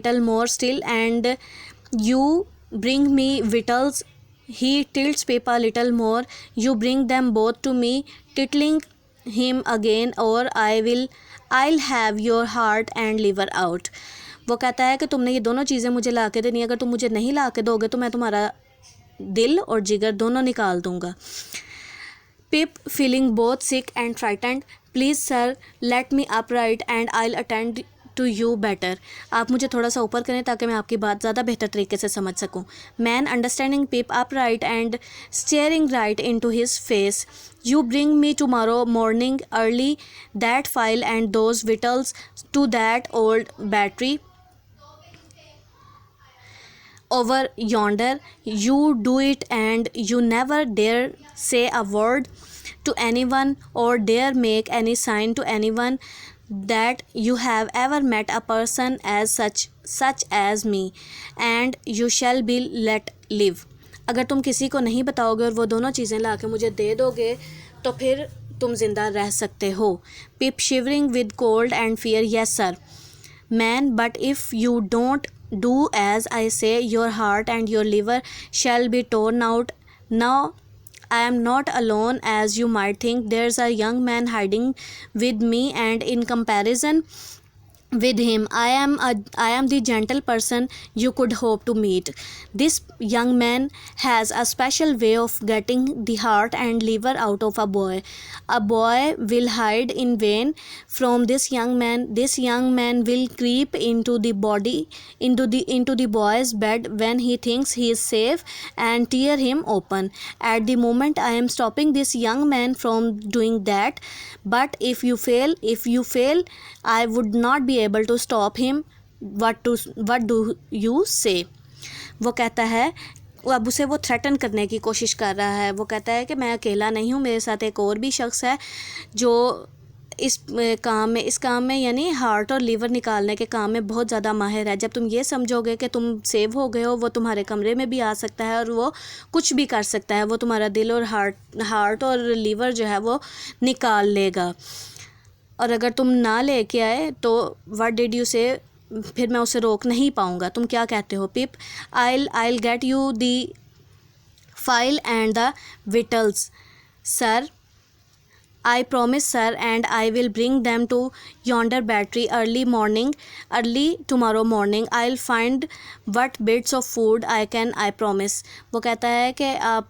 little more still, and you bring me victuals. He tilts Pip a little more. You bring them both to me, tittling him again, or I'll have your heart and liver out. वो कहता है कि तुमने ये दोनों चीज़ें मुझे ला के देनी, अगर तुम मुझे नहीं ला के दोगे तो मैं तुम्हारा दिल और जिगर दोनों निकाल दूंगा. Pip, feeling both sick and frightened, please sir, let me upright and I'll attend to you better. आप मुझे थोड़ा सा ऊपर करें ताकि मैं आपकी बात ज़्यादा बेहतर तरीके से समझ सकूं. Man, understanding Pip upright and staring right into his face. You bring me tomorrow morning early that file and those victuals to that old battery over yonder. You do it, and you never dare say a word to anyone or dare make any sign to anyone that you have ever met a person as such as me, and you shall be let live. अगर तुम किसी को नहीं बताओगे और वो दोनों चीज़ें ला के मुझे दे दोगे तो फिर तुम ज़िंदा रह सकते हो. Pip, shivering with cold and fear, yes sir. Man, but if you don't do as I say, your heart and your liver shall be torn out. Now I am not alone as you might think. There's a young man hiding with me, and in comparison with him I am the gentle person you could hope to meet. This young man has a special way of getting the heart and liver out of a boy. A boy will hide in vain from this young man. This young man will creep into the boy's bed when he thinks he is safe and tear him open. At the moment I am stopping this young man from doing that, but if you fail I would not be able to stop him. What do you say? वो कहता है, अब उसे वो threaten करने की कोशिश कर रहा है. वो कहता है कि मैं अकेला नहीं हूँ, मेरे साथ एक और भी शख्स है जो इस काम में यानी हार्ट और लीवर निकालने के काम में बहुत ज़्यादा माहिर है. जब तुम ये समझोगे कि तुम सेव हो गए हो, वो तुम्हारे कमरे में भी आ सकता है और वो कुछ भी कर सकता है. वो तुम्हारा दिल और हार्ट और लीवर जो है वो निकाल लेगा. और अगर तुम ना लेके आए तो व्हाट डिड यू से, फिर मैं उसे रोक नहीं पाऊँगा. तुम क्या कहते हो पिप? I'll get you the file and the victuals, sir. I promise sir, and I will bring them to yonder battery early tomorrow morning. I'll find what bits of food I promise. वो कहता है कि आप